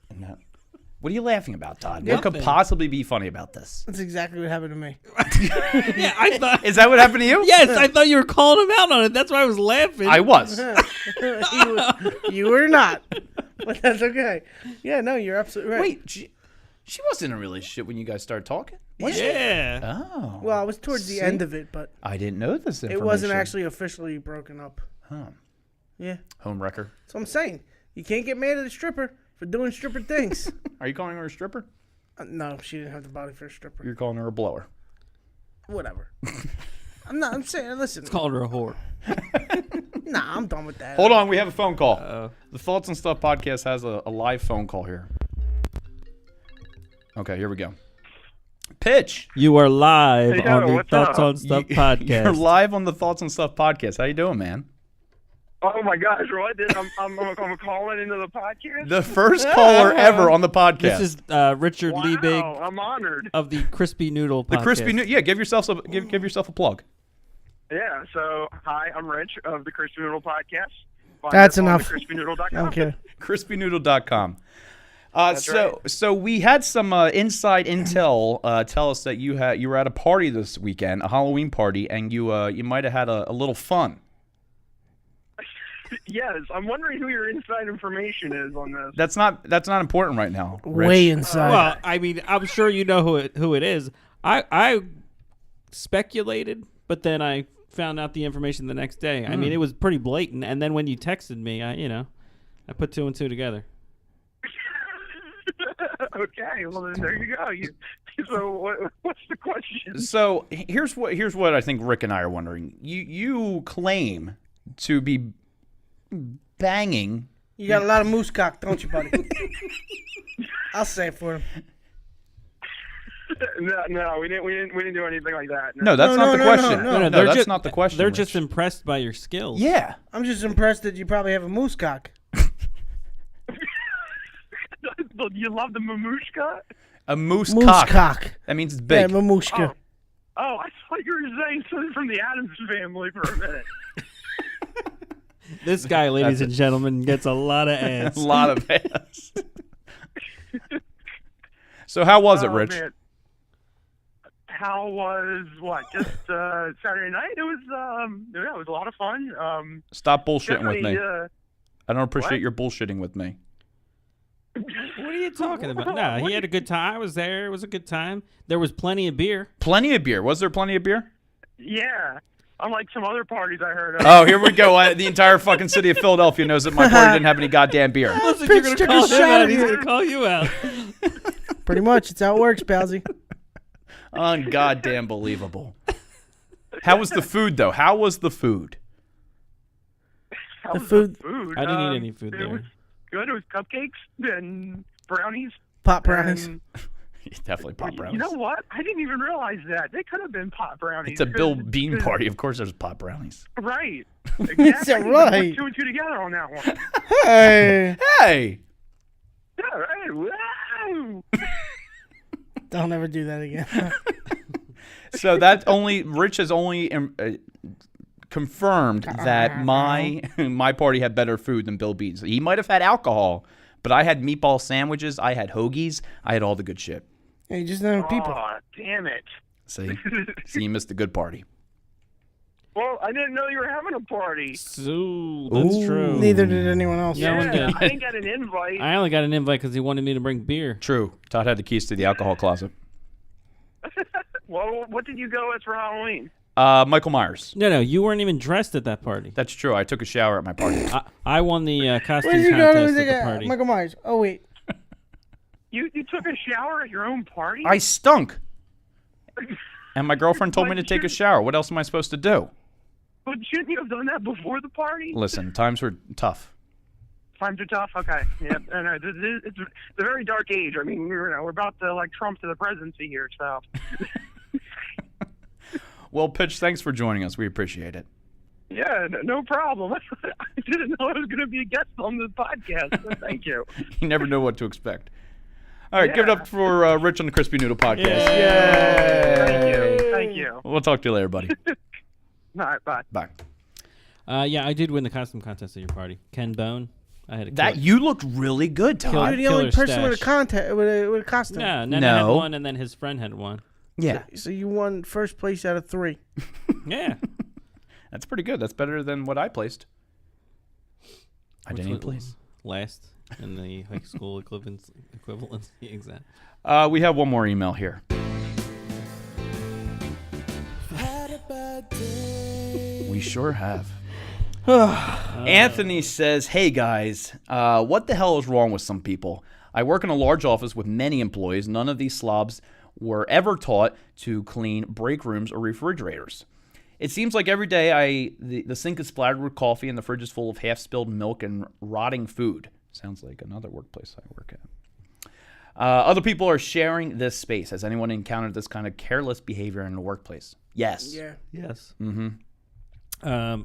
And that, what are you laughing about, Todd? What could possibly be funny about this? That's exactly what happened to me. Yeah, I thought. Is that what happened to you? Yes, I thought you were calling him out on it. That's why I was laughing. I was. You were not. But that's okay. Yeah, no, you're absolutely right. Wait, she wasn't in a relationship when you guys started talking? Yeah. Oh. Well, I was towards the end of it, but I didn't know this information. it wasn't actually officially broken up. Huh. Yeah. Home wrecker. That's what I'm saying. You can't get mad at a stripper for doing stripper things. Are you calling her a stripper? No, she didn't have the body for a stripper. You're calling her a blower. Whatever. I'm saying, listen. Called her a whore. Nah, I'm done with that. Hold on, we have a phone call. The Thoughts and Stuff podcast has a live phone call here. Okay, here we go. Pitch. You are live Hey, on the what's Thoughts up? on Stuff You're podcast. live on the Thoughts and Stuff podcast. How you doing, man? Oh my gosh, what? I'm calling into the podcast? The first caller ever on the podcast. This is Richard Wow, Liebig I'm honored. of the Crispy Noodle podcast. the crispy. Yeah, give yourself a plug. Yeah, so hi, I'm Rich of the Crispy Noodle Podcast. Find That's us on enough. crispynoodle.com. Okay. Crispynoodle.com. That's right. So we had some inside intel tell us that you were at a party this weekend, a Halloween party, and you might have had a little fun. Yes, I'm wondering who your inside information is on this. That's not important right now. Rich. Way inside. Well, I mean, I'm sure you know who it is. I speculated, but then I found out the information the next day. I mean, it was pretty blatant. And then when you texted me, I put two and two together. Okay, well then there you go. So what's the question? So here's what I think Rick and I are wondering. You claim to be banging. You got a lot of moose cock, don't you, buddy? I'll say it for him. No, we didn't do anything like that. No, that's No, not the no, question. no, No, that's not the question. They're Rich. just impressed by your skills. Yeah. I'm just impressed that you probably have a moose cock. You love the mamushka? A moose Moose cock. That means it's Yeah, big. mamushka. Oh, I thought you were saying something from the Addams Family for a minute. This guy, ladies and gentlemen, gets a lot of ass. A lot of ass. So how was it, Oh, Rich? man. How was what? Just Saturday night? It was it was a lot of fun. Stop bullshitting with me. Definitely, I don't appreciate what? your bullshitting with me. What are you talking about? No, he had a good time. I was there. It was a good time. There was plenty of beer. Plenty of beer. Was there plenty of beer? yeah. Unlike some other parties I heard of. Oh, here we go. The entire fucking city of Philadelphia knows that my party didn't have any goddamn beer. Listen, you're Pitch gonna took call a him shot out. at He's you. gonna call you out. Pretty much, it's how it works, Palsy. Ungoddamn believable. How was the food, though? How was the food? How The was food- food? I didn't eat any food it there. was good. It was cupcakes and brownies. Pop brownies. and- Definitely pop brownies. You know what? I didn't even realize that. They could have been pot brownies. It's a Bill 'cause- Bean 'cause- party. Of course there's pop brownies. Right. Is Exactly. that You right? put two and two together on that one. Hey, Hey! Yeah, right. Wow. don't ever do that again. So Rich has only confirmed that my party had better food than Bill Bean's. He might have had alcohol, but I had meatball sandwiches, I had hoagies, I had all the good shit. Hey, just know people. Oh, damn it. See, you missed the good party. Well, I didn't know you were having a party. So that's Ooh. true. Neither did anyone else. No one did. I didn't get an invite. I only got an invite because he wanted me to bring beer. True. Todd had the keys to the alcohol closet. Well, what did you go as for Halloween? Michael Myers. No, you weren't even dressed at that party. That's true. I took a shower at my party. I won the costume Where did you go contest to at the party. Michael Myers? Oh, wait. You took a shower at your own party? I stunk. And my girlfriend told me to But take a you- shower. What else am I supposed to do? But shouldn't you have done that before the party? Listen, times were tough. Times are tough. Okay. Yeah. And it's a very dark age. I mean, we're about to like Trump to the presidency here. So. Well, Pitch, thanks for joining us. We appreciate it. Yeah, no problem. I didn't know I was going to be a guest on this podcast. So thank you. You never know what to expect. All right, give it Yeah. up for Rich on the Crispy Noodle Podcast. Thank you. Thank you. We'll talk to you later, buddy. All right. Bye. Bye. Yeah, I did win the costume contest at your party. Ken Bone. I had a That you looked really good, Kill- Todd. You're the only killer person with a stash. with a costume. No, Nana had No. one, and then his friend had one. Yeah, So you won first place out of 3. Yeah. that's pretty good. That's better than what I placed. I Which didn't even was place. last in the high school equivalency exam. We have one more email here. Had a bad day. We sure have. Anthony says, "Hey guys, what the hell is wrong with some people? I work in a large office with many employees. None of these slobs were ever taught to clean break rooms or refrigerators. It seems like every day the sink is splattered with coffee and the fridge is full of half-spilled milk and rotting food. Sounds like another workplace I work at. Other people are sharing this space. Has anyone encountered this kind of careless behavior in the workplace? Yes. Yeah. Yes. Mm-hmm.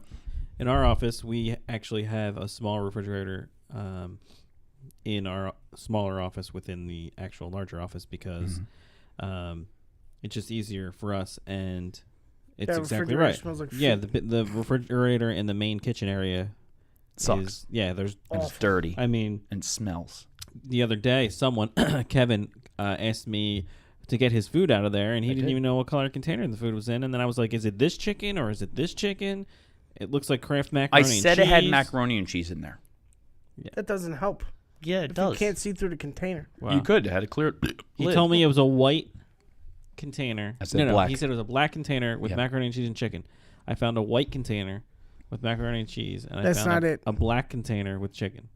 In our office, we actually have a small refrigerator in our smaller office within the actual larger office because it's just easier for us, and it's That exactly refrigerator right. smells like Yeah, the refrigerator in the main kitchen area Sucks. is- yeah, there's. And it's dirty I mean, and smells. the other day, someone, Kevin, asked me to get his food out of there, and he didn't even know what color container the food was in. And then I was like, "Is it this chicken or is it this chicken? It looks like Kraft I macaroni." said and it had cheese." macaroni and cheese in there. That doesn't help. Yeah, it If you can't see through the container. Wow. You could. It had a clear He lid. told me it was a white container. I said no, black. he said it was a black container with Yeah. macaroni and cheese and chicken. I found a white container with macaroni and cheese, and That's I found not it. a black container with chicken.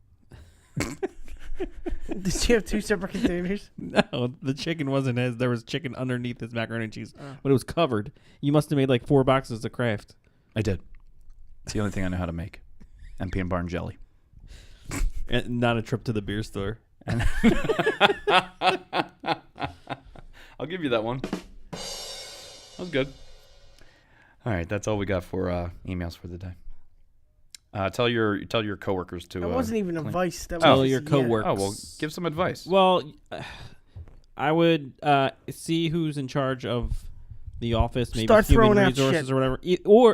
Did you have 2 separate containers? No, the chicken wasn't his. There was chicken underneath his macaroni and cheese, but it was covered. You must have made like 4 boxes of Kraft. I did. It's the only thing I know how to make. And peanut butter and jelly. And not a trip to the beer store. I'll give you that one. That was good. All right, that's all we got for emails for the day. Tell your coworkers to. That wasn't even clean. advice. That Tell was your yeah. coworkers. Oh well, give some advice. Well, I would see who's in charge of the office, maybe Start human throwing out resources shit. or whatever.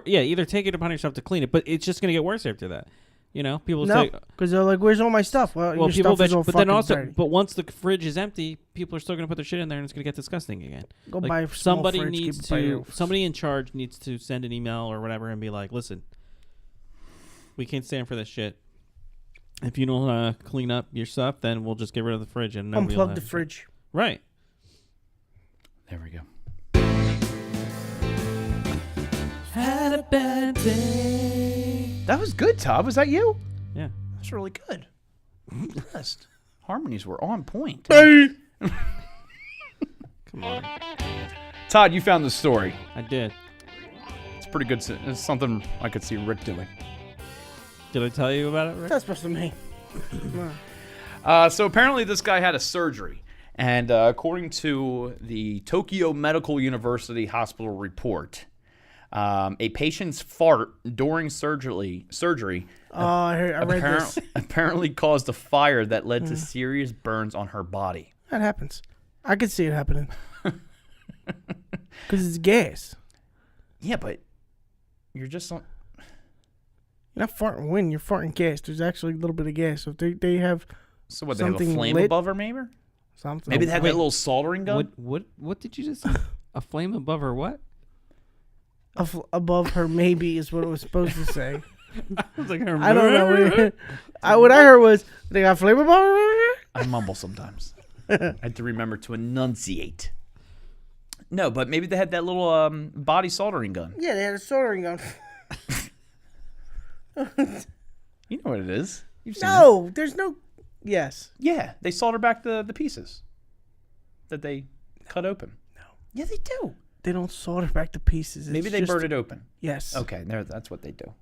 Either take it upon yourself to clean it, but it's just gonna get worse after that. You know, people No, say, because they're like, "Where's all my stuff?" Well, well, your people stuff is bitch, all but then fucking also, dirty. but once the fridge is empty, people are still gonna put their shit in there, and it's gonna get disgusting again. Go Like, buy a small somebody fridge, needs keep it by to, your- somebody in charge needs to send an email or whatever and be like, listen, we can't stand for this shit. If you don't clean up your stuff, then we'll just get rid of the fridge and nobody will Unplug have the it. fridge. Right. There we go. Had a a bad day. That was good, Todd. Was that you? Yeah. That's really good. Best. Harmonies were on point. Come on. Todd, you found the story. I did. It's pretty good. It's something I could see Rick doing. Did I tell you about it, Rick? That's supposed to mean. So apparently this guy had a surgery. And according to the Tokyo Medical University Hospital report, a patient's fart during surgery I read this. apparently caused a fire that led to serious burns on her body. That happens. I could see it happening. Because it's gas. Yeah, but you're just... You're not farting wind, you're farting gas. There's actually a little bit of gas. So if they have So what, they have a something flame lit? above her, maybe? something. Maybe they had that little soldering gun? What did you just say? A flame above her what? Above her, maybe, is what it was supposed to say. I was like, her I don't know. What I heard was, they got flame above her? I mumble sometimes. I have to remember to enunciate. No, but maybe they had that little body soldering gun. Yeah, they had a soldering gun. You know what it is. You've seen it. No, there's no... Yes. Yeah, they solder back the pieces that they cut open. No. Yeah, they do. They don't solder back the pieces. Maybe they burn it open. Yes. Okay, that's what they do.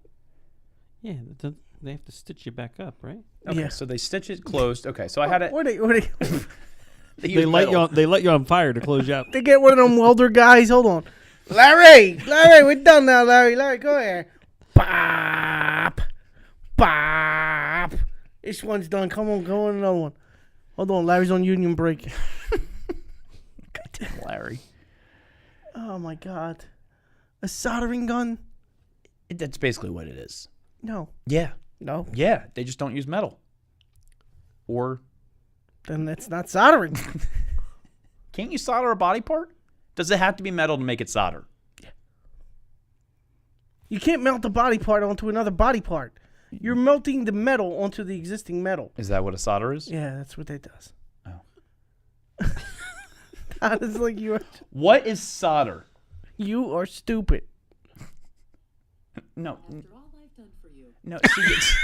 Yeah, they have to stitch you back up, right? Okay, Yeah. so they stitch it closed. Okay, so I had it. What they They let you on fire to close you up. They get one of them welder guys. Hold on. Larry, we're done now, Larry, go here. Bop. Bop. This one's done. Come on, go on another one. Hold on, Larry's on union break. Goddamn Larry. Oh, my God. A soldering gun? That's basically what it is. No. Yeah. No. Yeah, they just don't use metal. Or Then it's not soldering. can't you solder a body part? Does it have to be metal to make it solder? You can't melt a body part onto another body part. You're melting the metal onto the existing metal. Is that what a solder is? Yeah, that's what that does. Oh. Honestly, What is solder? you are stupid. No. After all I've done for you. No. See, it's...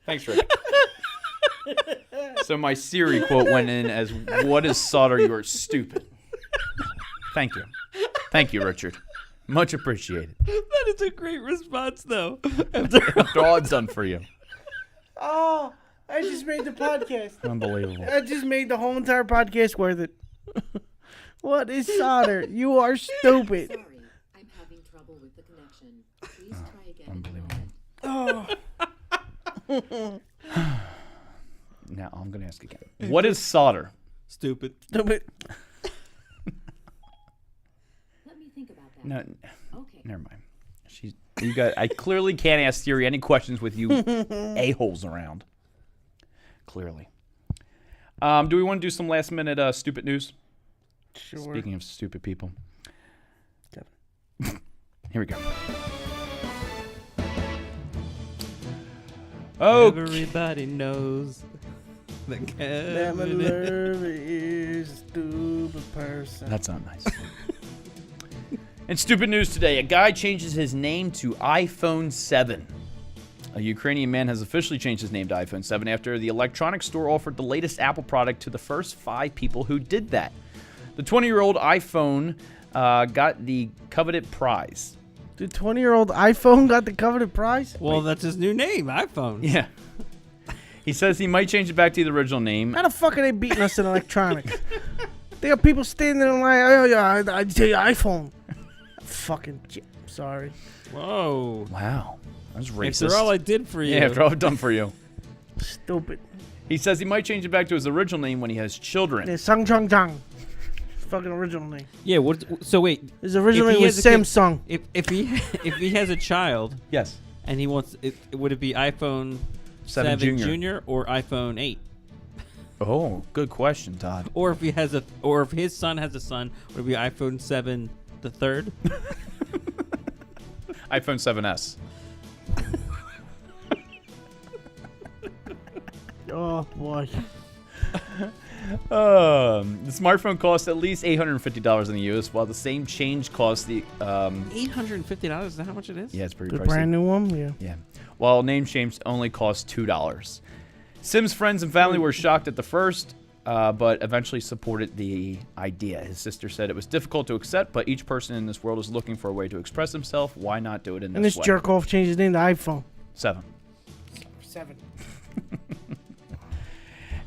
Thanks, Rick. So my Siri quote went in as, "What is solder? You are stupid." Thank you. Thank you, Richard. Much appreciated. That is a great response, though. After all I've done for you. Oh, I just made the podcast. Unbelievable. I just made the whole entire podcast worth it. What is solder? You are stupid. Sorry, I'm having trouble with the connection. Please try again. in a moment. Oh, Now I'm going to ask again. What is solder? Stupid. stupid. Let me think about that. No, Okay. never mind. I clearly can't ask Siri any questions with you a-holes around. Clearly. Do we want to do some last minute stupid news? Sure. Speaking of stupid people. Here we go. Oh, Everybody knows that That Kevin is a stupid person. that's not nice. In stupid news today, a guy changes his name to iPhone 7. A Ukrainian man has officially changed his name to iPhone 7 after the electronics store offered the latest Apple product to the first 5 people who did that. The 20-year-old iPhone got the coveted prize. The 20-year-old iPhone got the coveted prize? Well, that's his new name, iPhone. Yeah. He says he might change it back to the original name. How the fuck are they beating us in electronics? They got people standing in line. Oh, yeah, I'd say iPhone. Fucking sorry. Whoa. Wow. That was racist. After all I did for you. Yeah, after all I've done for you. Stupid. He says he might change it back to his original name when he has children. Yeah, Sung Chung Jung. Fucking original name. Yeah. So wait. His original If he name was has a kid- Samsung. If he has a child Yes. and he wants it, would it be iPhone 7 Junior. or iPhone 8? Oh, good question, Todd. Or if if his son has a son, would it be iPhone 7 the third? iPhone 7S. Oh boy. The smartphone costs at least $850 in the U.S., while the same change costs the $850. Is that how much it is? yeah, it's pretty The pricey. brand new one, yeah. Yeah. While name change only costs $2. Sim's friends and family were shocked at the first, but eventually supported the idea. His sister said it was difficult to accept, but each person in this world is looking for a way to express himself. Why not do it in And this this way? jerk off changed his name to iPhone. 7. 7.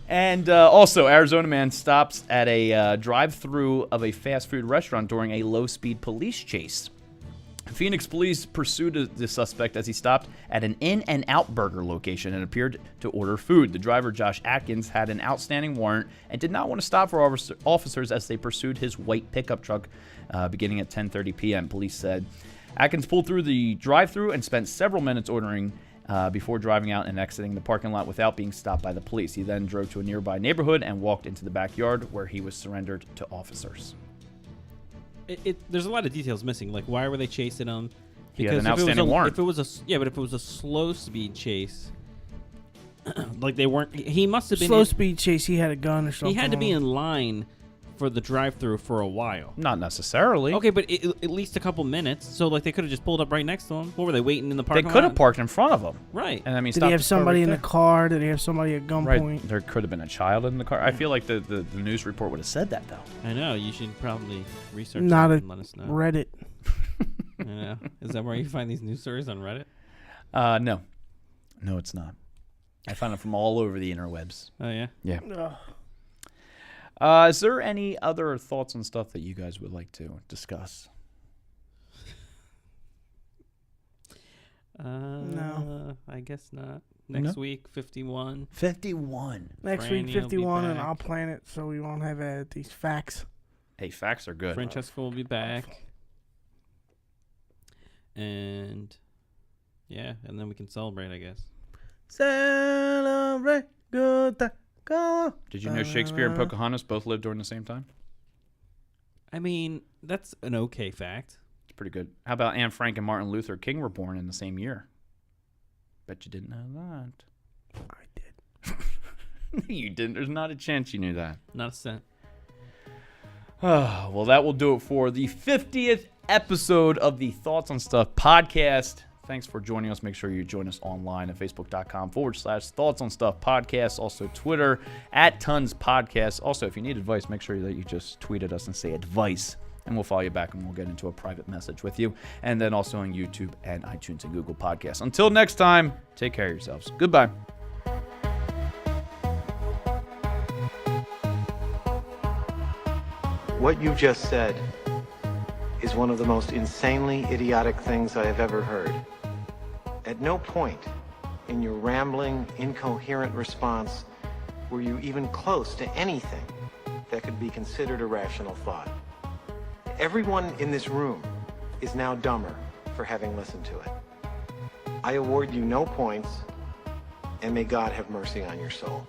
And also, Arizona man stops at a drive-through of a fast food restaurant during a low-speed police chase. Phoenix police pursued the suspect as he stopped at an In-N-Out burger location and appeared to order food. The driver, Josh Atkins, had an outstanding warrant and did not want to stop for officers as they pursued his white pickup truck beginning at 10:30 p.m., police said. Atkins pulled through the drive-thru and spent several minutes ordering before driving out and exiting the parking lot without being stopped by the police. He then drove to a nearby neighborhood and walked into the backyard where he was surrendered to officers. There's a lot of details missing. Like, why were they chasing him? He had an outstanding warrant. If it was a slow speed chase, like they weren't. He must have been Slow speed chase. He had a gun or something. He had to be in line for the drive-through for a while. Not necessarily. Okay, but at least a couple minutes. So like they could have just pulled up right next to him. What were they waiting in the They parking lot? could have parked in front of him. Right. And I mean, Did he have somebody in the car? Did he have somebody at gunpoint? Right. There could have been a child in the car. I feel like the news report would have said that, though. I know. You should probably research Not that a and let us know. Reddit. I know. Is that where you find these news stories on Reddit? No. No, it's not. I found it from all over the interwebs. Oh yeah. Yeah. Ugh. Is there any other thoughts on stuff that you guys would like to discuss? No. I guess not. Next No? week, 51. 51. Next Franny week, will be 51, and back. I'll plan it so we won't have these facts. Hey, facts are good. Francesca will be back. And yeah, and then we can celebrate, I guess. Celebrate good time. Go on. Did you know Shakespeare and Pocahontas both lived during the same time? I mean, that's an okay fact. It's pretty good. How about Anne Frank and Martin Luther King were born in the same year? Bet you didn't know that. I did. You didn't. There's not a chance you knew that. Not a cent. Well, that will do it for the 50th episode of the Thoughts on Stuff podcast. Thanks for joining us. Make sure you join us online at facebook.com/Thoughts on Stuff podcast. Also, Twitter @Tons Podcast. Also, if you need advice, make sure that you just tweet at us and say advice, and we'll follow you back and we'll get into a private message with you. And then also on YouTube and iTunes and Google Podcasts. Until next time, take care of yourselves. Goodbye. What you just said is one of the most insanely idiotic things I have ever heard. At no point in your rambling, incoherent response were you even close to anything that could be considered a rational thought. Everyone in this room is now dumber for having listened to it. I award you no points, and may God have mercy on your soul.